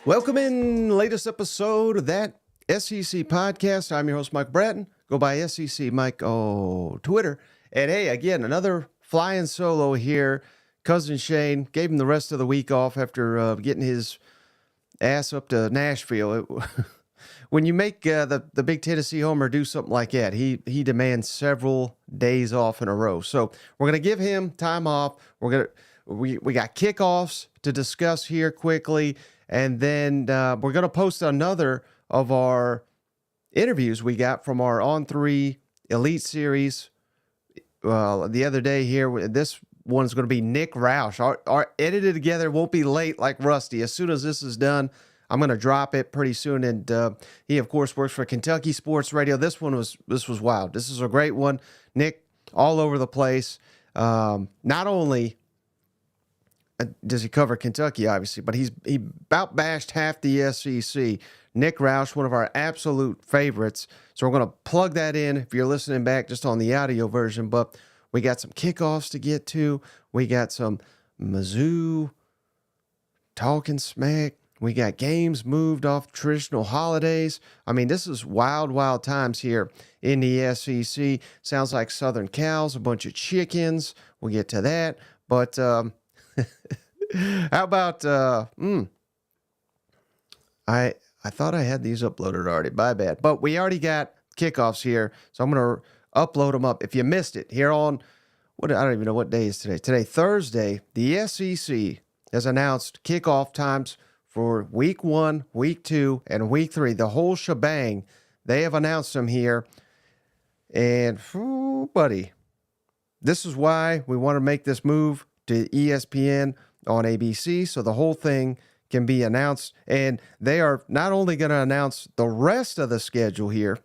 Welcome in latest episode of that SEC podcast. I'm your host, Mike Bratton. Go by SEC Mike Twitter. And hey, again, another flying solo here. Cousin Shane gave him the rest of the week off after getting his ass up to Nashville. When you make the big Tennessee homer do something like that, he demands several days off in a row. So we're gonna give him time off. We got kickoffs to discuss here quickly. And then we're going to post another of our interviews we got from our On3 Elite Series the other day here. This one's going to be Nick Roush. Our edited together won't be late like Rusty. As soon as this is done, I'm going to drop it pretty soon. And he, of course, works for Kentucky Sports Radio. This was wild. This is a great one. Nick, all over the place. Not only does he cover Kentucky, obviously, but he about bashed half the SEC. Nick Roush, one of our absolute favorites. So we're going to plug that in if you're listening back just on the audio version. But we got some kickoffs to get to. We got some Mizzou talking smack. We got games moved off traditional holidays. I mean, this is wild, wild times here in the SEC. Sounds like Southern cows, a bunch of chickens. We'll get to that. But how about I thought I had these uploaded already. My bad. But we already got kickoffs here, so I'm going to upload them up. If you missed it, here on I don't even know what day is today. Today, Thursday, the SEC has announced kickoff times for week 1, week 2, and week 3. The whole shebang. They have announced them here. And, buddy, this is why we want to make this move to ESPN on ABC, so the whole thing can be announced. And they are not only going to announce the rest of the schedule here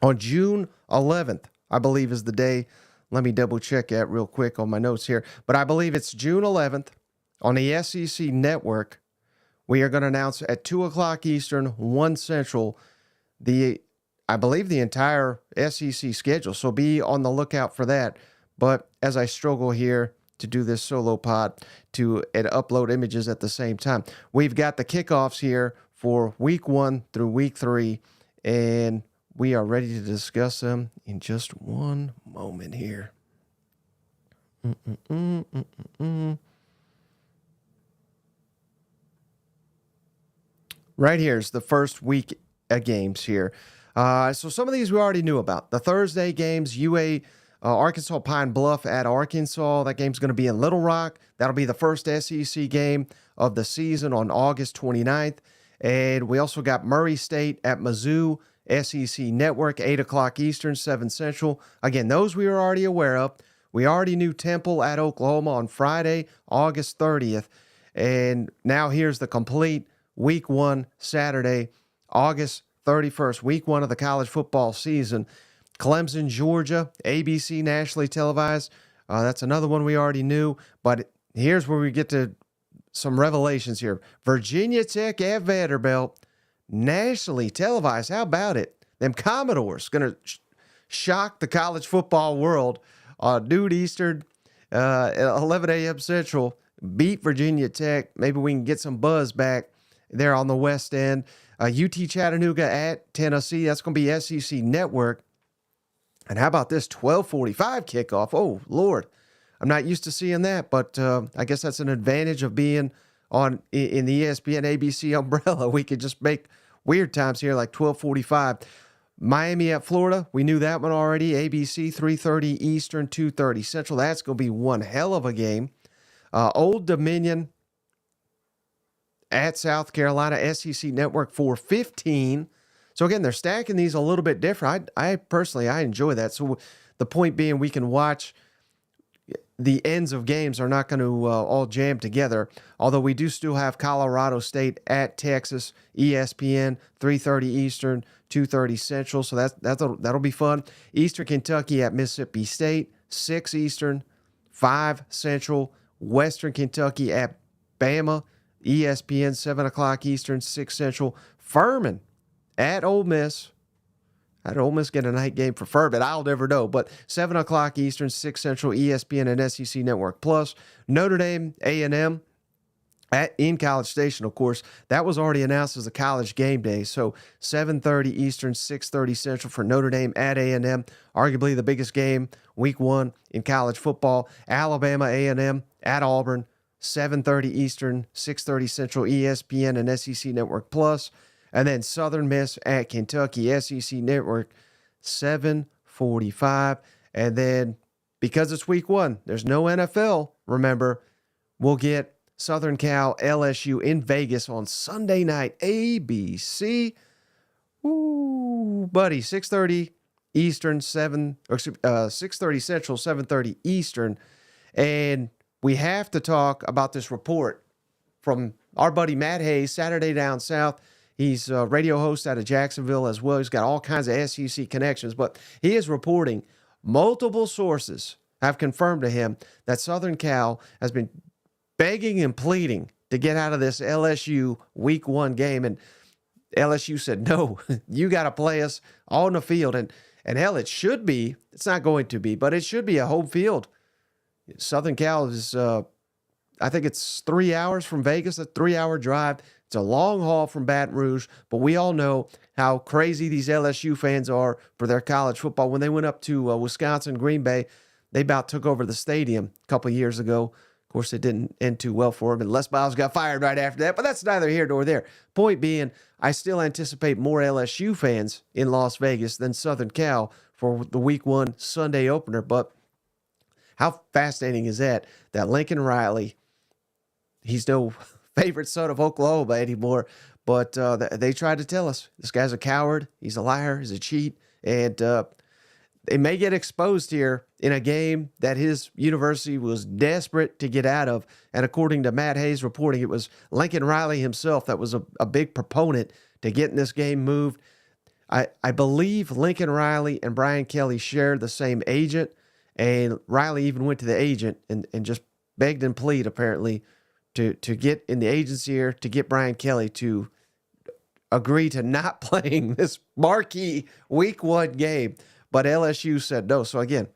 on June 11th, I believe is the day. Let me double check that real quick on my notes here. But I believe it's June 11th on the SEC network. We are going to announce at 2 o'clock Eastern, 1 Central, I believe the entire SEC schedule. So be on the lookout for that. But as I struggle here to do this solo pod and upload images at the same time, we've got the kickoffs here for week 1 through week 3, and we are ready to discuss them in just one moment here. Right here is the first week of games here. So some of these we already knew about. The Thursday games, Arkansas Pine Bluff at Arkansas. That game's going to be in Little Rock. That'll be the first SEC game of the season on August 29th. And we also got Murray State at Mizzou, SEC Network, 8 o'clock Eastern, 7 Central. Again, those we were already aware of. We already knew Temple at Oklahoma on Friday, August 30th. And now here's the complete week 1, Saturday, August 31st, week 1 of the college football season. Clemson, Georgia, ABC nationally televised. That's another one we already knew. But here's where we get to some revelations here. Virginia Tech at Vanderbilt, nationally televised. How about it? Them Commodores going to shock the college football world. Noon Eastern, 11 a.m. Central, beat Virginia Tech. Maybe we can get some buzz back there on the West End. UT Chattanooga at Tennessee. That's going to be SEC Network. And how about this 12:45 kickoff? Oh, Lord. I'm not used to seeing that, but I guess that's an advantage of being in the ESPN ABC umbrella. We could just make weird times here like 12:45. Miami at Florida. We knew that one already. ABC, 3:30 Eastern, 2:30 Central. That's going to be one hell of a game. Old Dominion at South Carolina, SEC Network, 4:15. So again, they're stacking these a little bit different. I personally enjoy that. So the point being, we can watch the ends of games are not going to all jam together. Although we do still have Colorado State at Texas, ESPN, 3:30 Eastern, 2:30 Central. So that'll be fun. Eastern Kentucky at Mississippi State, 6 Eastern, 5 Central. Western Kentucky at Bama, ESPN, 7 o'clock Eastern, 6 Central. Furman at Ole Miss. How did Ole Miss get a night game for Furman? I'll never know. But 7 o'clock Eastern, 6 Central, ESPN and SEC Network Plus. Notre Dame, A&M in College Station, of course. That was already announced as a college game day. So 7:30 Eastern, 6:30 Central for Notre Dame at A&M. Arguably the biggest game week one in college football. Alabama A&M at Auburn, 7:30 Eastern, 6:30 Central, ESPN and SEC Network Plus. And then Southern Miss at Kentucky, SEC Network, 7:45. And then because it's week one, there's no NFL, remember, we'll get Southern Cal, LSU in Vegas on Sunday night, ABC. Ooh, buddy, 6:30 Eastern, 6:30 Central, 7:30 Eastern. And we have to talk about this report from our buddy Matt Hayes, Saturday Down South. He's a radio host out of Jacksonville as well. He's got all kinds of SEC connections, but he is reporting multiple sources have confirmed to him that Southern Cal has been begging and pleading to get out of this LSU week one game. And LSU said, no, you got to play us on the field. And hell, it should be. It's not going to be, but it should be a home field. Southern Cal is, I think it's 3 hours from Vegas, a 3-hour drive. It's a long haul from Baton Rouge, but we all know how crazy these LSU fans are for their college football. When they went up to Wisconsin, Green Bay, they about took over the stadium a couple of years ago. Of course, it didn't end too well for him, and Les Miles got fired right after that, but that's neither here nor there. Point being, I still anticipate more LSU fans in Las Vegas than Southern Cal for the week one Sunday opener, but how fascinating is that Lincoln Riley, he's no favorite son of Oklahoma anymore, but they tried to tell us this guy's a coward, he's a liar, he's a cheat, and they may get exposed here in a game that his university was desperate to get out of. And according to Matt Hayes reporting, it was Lincoln Riley himself that was a big proponent to getting this game moved. I believe Lincoln Riley and Brian Kelly shared the same agent, and Riley even went to the agent and just begged and pleaded, apparently, to get in the agent's ear to get Brian Kelly to agree to not playing this marquee week one game. But LSU said no. So again,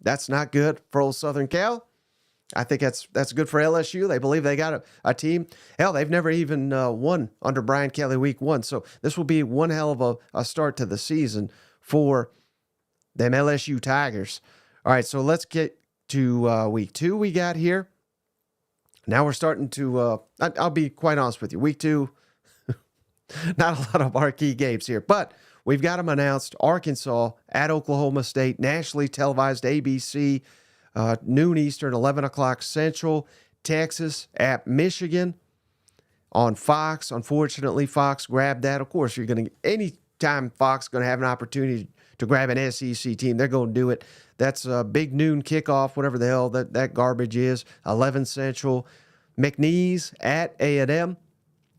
that's not good for old Southern Cal. I think that's good for LSU. They believe they got a team. Hell, they've never even won under Brian Kelly week one. So this will be one hell of a start to the season for them LSU Tigers. All right, so let's get to week two we got here. Now we're starting to, I'll be quite honest with you, week two, not a lot of marquee games here, but we've got them announced. Arkansas at Oklahoma State, nationally televised ABC, noon Eastern, 11 o'clock Central. Texas at Michigan on Fox. Unfortunately, Fox grabbed that. Of course, you're going to, anytime Fox is going to have an opportunity to grab an SEC team, they're going to do it. That's a big noon kickoff, whatever the hell that garbage is, 11 Central. McNeese at A&M.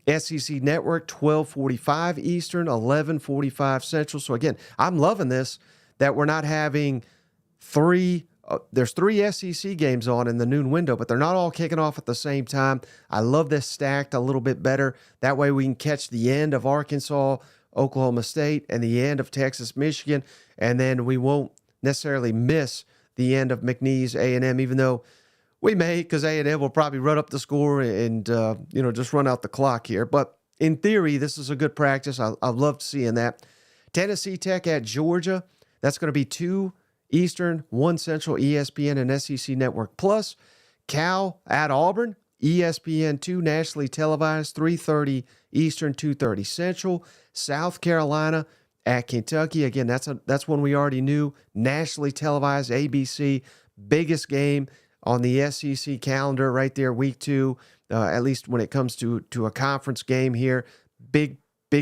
SEC Network, 12:45 Eastern, 11:45 Central. So again, I'm loving this, that we're not having there's three SEC games on in the noon window, but they're not all kicking off at the same time. I love this stacked a little bit better. That way we can catch the end of Arkansas, Oklahoma State, and the end of Texas, Michigan, and then we won't necessarily miss the end of McNeese, A&M, even though we may, because A&M will probably run up the score and just run out the clock here. But in theory, this is a good practice. I loved seeing that. Tennessee Tech at Georgia. That's going to be 2 Eastern, 1 Central, ESPN and SEC Network Plus. Cal at Auburn, ESPN 2, nationally televised, 3:30 Eastern, 2:30 Central. South Carolina at Kentucky. Again, that's one we already knew. Nationally televised, ABC. Biggest game on the SEC calendar right there, week two, at least when it comes to a conference game here. Big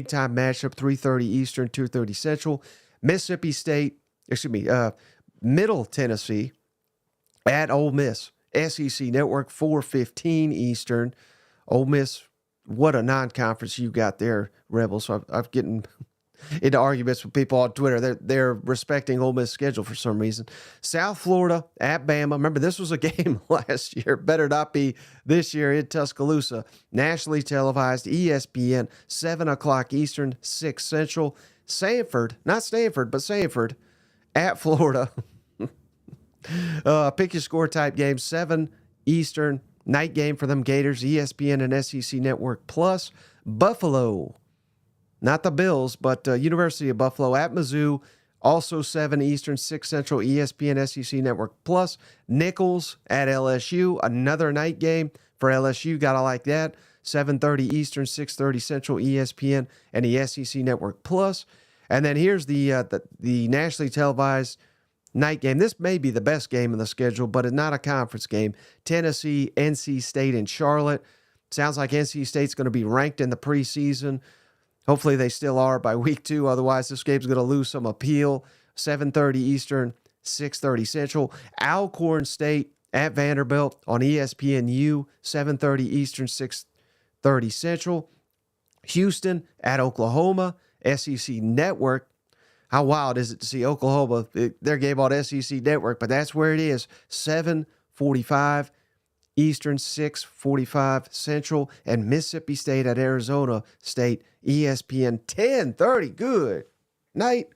time matchup, 3:30 Eastern, 2:30 Central. Mississippi State, Middle Tennessee at Ole Miss. SEC Network, 4:15 Eastern. Ole Miss, what a non-conference you got there, Rebels. So I'm getting into arguments with people on Twitter. They're respecting Ole Miss schedule for some reason. South Florida at Bama. Remember, this was a game last year. Better not be this year in Tuscaloosa. Nationally televised, ESPN, 7 o'clock Eastern, 6 Central. Sanford, not Stanford, but Sanford at Florida. Pick your score type game, 7 Eastern, night game for them Gators, ESPN and SEC Network Plus. Buffalo, not the Bills, but University of Buffalo at Mizzou, also 7 Eastern, 6 Central, ESPN, SEC Network Plus. Nichols at LSU, another night game for LSU. Gotta like that. 7:30 Eastern, 6:30 Central, ESPN, and the SEC Network Plus. And then here's the nationally televised night game. This may be the best game in the schedule, but it's not a conference game. Tennessee, NC State, and Charlotte. Sounds like NC State's going to be ranked in the preseason. Hopefully they still are by week 2. Otherwise, this game's going to lose some appeal. 7:30 Eastern, 6:30 Central. Alcorn State at Vanderbilt on ESPNU, 7:30 Eastern, 6:30 Central. Houston at Oklahoma, SEC Network. How wild is it to see Oklahoma? Their game on SEC Network, but that's where it is. 7:45 Eastern, 6:45 Central, and Mississippi State at Arizona State, ESPN, 10:30. Good night.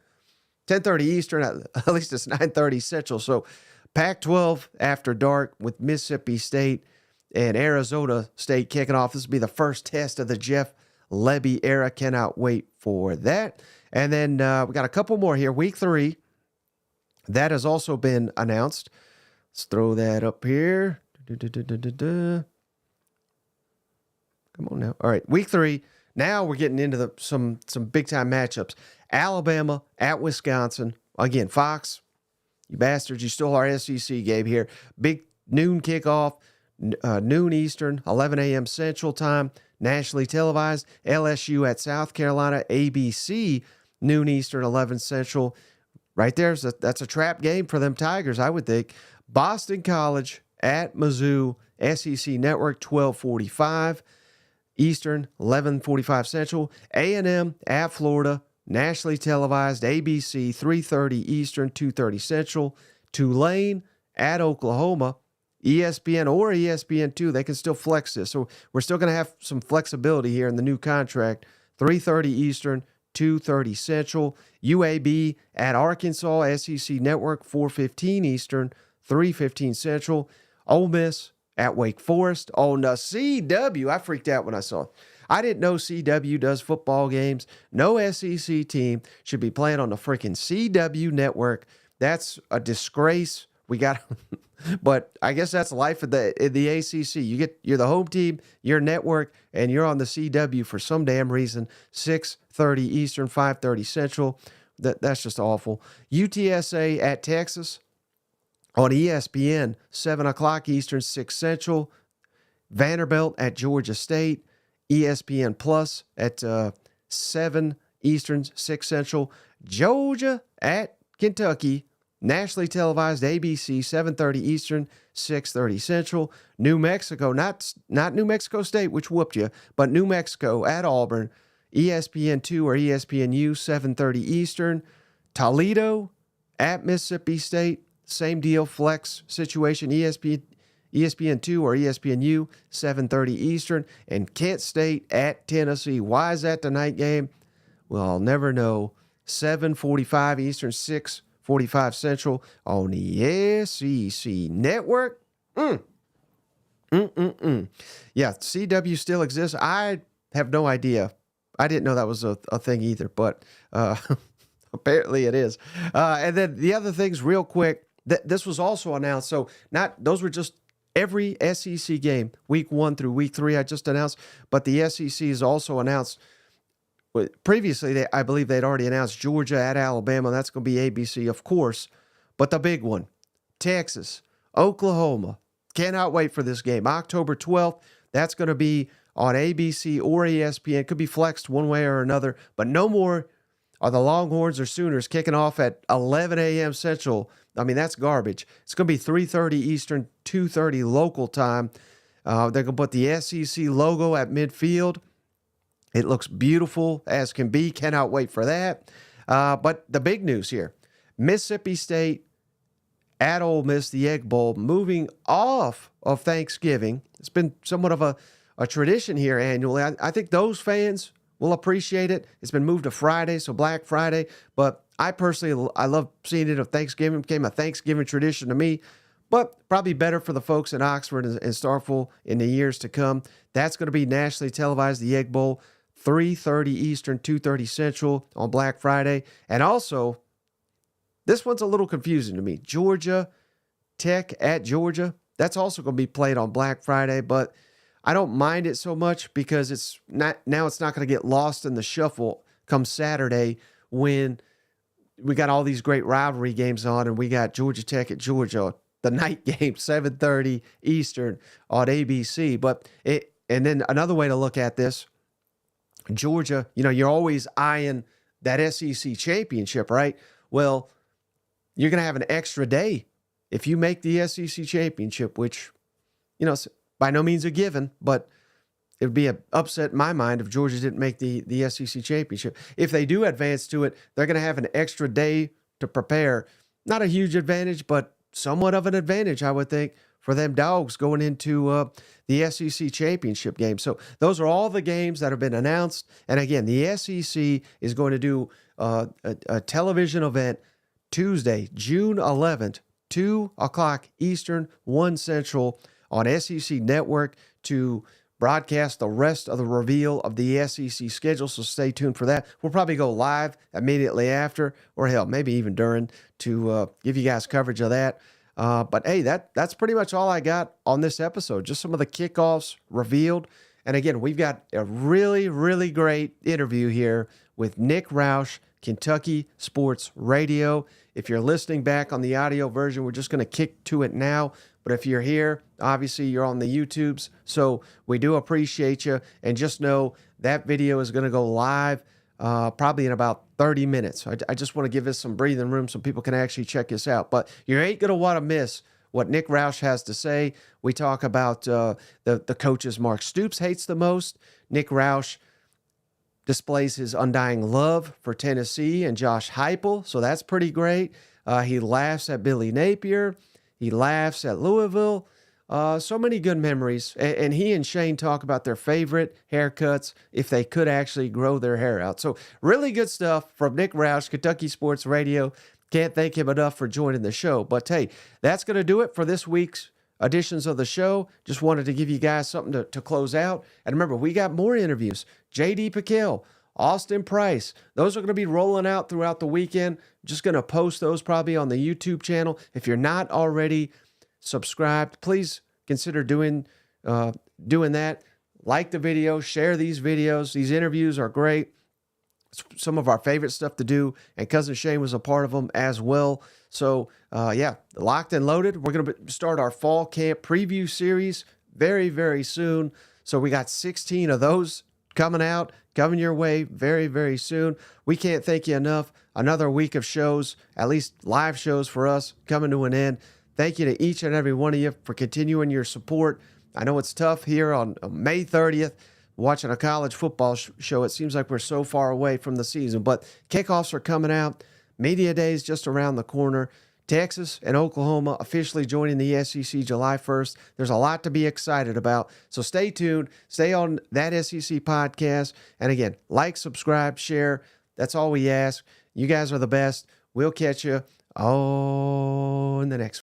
10:30 Eastern, at least it's 9:30 Central. So Pac-12 after dark with Mississippi State and Arizona State kicking off. This will be the first test of the Jeff Lebby era. Cannot wait for that. And then we got a couple more here. Week 3, that has also been announced. Let's throw that up here. Come on now. All right, week 3. Now we're getting into some big-time matchups. Alabama at Wisconsin. Again, Fox, you bastards, you stole our SEC game here. Big noon kickoff, noon Eastern, 11 a.m. Central Time, nationally televised. LSU at South Carolina, ABC, noon Eastern, 11 Central. Right there, that's a trap game for them Tigers, I would think. Boston College at Mizzou, SEC Network, 12:45 Eastern, 11:45 Central. A&M at Florida, nationally televised, ABC, 3:30 Eastern, 2:30 Central. Tulane at Oklahoma, ESPN or ESPN2. They can still flex this. So we're still going to have some flexibility here in the new contract. 3:30 Eastern, 2:30 Central. UAB at Arkansas, SEC Network, 4:15 Eastern, 3:15 Central. Ole Miss at Wake Forest on the CW. I freaked out when I saw it. I didn't know CW does football games. No SEC team should be playing on the freaking CW network. That's a disgrace. We got, but I guess that's life in the ACC. You're the home team, your network, and you're on the CW for some damn reason. 6:30 Eastern, 5:30 Central. That's just awful. UTSA at Texas on ESPN, 7 o'clock Eastern, 6 Central. Vanderbilt at Georgia State, ESPN Plus at 7 Eastern, 6 Central. Georgia at Kentucky, nationally televised, ABC, 7:30 Eastern, 6:30 Central. New Mexico, not New Mexico State, which whooped you, but New Mexico at Auburn, ESPN2 or ESPNU, 7:30 Eastern. Toledo at Mississippi State, same deal, flex situation, ESPN2 or ESPNU, 7:30 Eastern. And Kent State at Tennessee. Why is that the night game? Well, I'll never know. 7:45 Eastern, 6:45 Central on the SEC Network. Yeah, CW still exists. I have no idea. I didn't know that was a thing either, but apparently it is. And then the other things real quick, this was also announced. So those were just every SEC game, week 1 through week 3 I just announced, but the SEC is also announced. Previously, I believe they'd already announced Georgia at Alabama. That's going to be ABC, of course. But the big one, Texas, Oklahoma. Cannot wait for this game. October 12th, that's going to be on ABC or ESPN. Could be flexed one way or another, but no more are the Longhorns or Sooners kicking off at 11 a.m. Central. I mean, that's garbage. It's going to be 3:30 Eastern, 2:30 local time. They're going to put the SEC logo at midfield. It looks beautiful as can be. Cannot wait for that. But the big news here, Mississippi State at Ole Miss, the Egg Bowl, moving off of Thanksgiving. It's been somewhat of a tradition here annually. I think those fans will appreciate it. It's been moved to Friday, so Black Friday. But I personally, I love seeing it of Thanksgiving. It became a Thanksgiving tradition to me. but probably better for the folks in Oxford and Starkville in the years to come. That's going to be nationally televised, the Egg Bowl, 3:30 Eastern, 2:30 Central on Black Friday. And also, this one's a little confusing to me. Georgia Tech at Georgia. That's also going to be played on Black Friday, but I don't mind it so much because it's not going to get lost in the shuffle come Saturday when we got all these great rivalry games on, and we got Georgia Tech at Georgia, the night game, 7:30 Eastern on ABC. And then another way to look at this, Georgia, you're always eyeing that SEC championship, right? Well, you're going to have an extra day if you make the SEC championship, which, by no means a given, but it would be an upset in my mind if Georgia didn't make the SEC championship. If they do advance to it, they're going to have an extra day to prepare. Not a huge advantage, but somewhat of an advantage, I would think, for them Dogs going into the SEC championship game. So those are all the games that have been announced. And again, the SEC is going to do a television event Tuesday, June 11th, 2 o'clock Eastern, 1 Central on SEC Network to broadcast the rest of the reveal of the SEC schedule, so stay tuned for that. We'll probably go live immediately after, or hell, maybe even during, to give you guys coverage of that. But hey, that's pretty much all I got on this episode. Just some of the kickoffs revealed. And again, we've got a really, really great interview here with Nick Roush, Kentucky Sports Radio. If you're listening back on the audio version, we're just going to kick to it now. But if you're here, obviously you're on the YouTubes. So we do appreciate you. And just know that video is going to go live probably in about 30 minutes. I just want to give this some breathing room so people can actually check this out. But you ain't going to want to miss what Nick Roush has to say. We talk about the coaches Mark Stoops hates the most. Nick Roush displays his undying love for Tennessee and Josh Heupel, so that's pretty great. He laughs at Billy Napier. He laughs at Louisville. So many good memories. And he and Shane talk about their favorite haircuts if they could actually grow their hair out. So really good stuff from Nick Roush, Kentucky Sports Radio. Can't thank him enough for joining the show. But hey, that's going to do it for this week's editions of the show. Just wanted to give you guys something to close out. And remember, we got more interviews. J.D. Pickell, Austin Price. Those are going to be rolling out throughout the weekend. Just going to post those probably on the YouTube channel. If you're not already subscribed, please consider doing that. Like the video, share these videos. These interviews are great. It's some of our favorite stuff to do, and Cousin Shane was a part of them as well. So, locked and loaded. We're going to start our fall camp preview series very, very soon. So we got 16 of those coming your way very, very soon. We can't thank you enough. Another week of shows, at least live shows for us, coming to an end. Thank you to each and every one of you for continuing your support. I know it's tough here on May 30th, watching a college football show. It seems like we're so far away from the season, but kickoffs are coming out. Media Days just around the corner. Texas and Oklahoma officially joining the SEC July 1st. There's a lot to be excited about. So stay tuned. Stay on that SEC podcast. And again, like, subscribe, share. That's all we ask. You guys are the best. We'll catch you in the next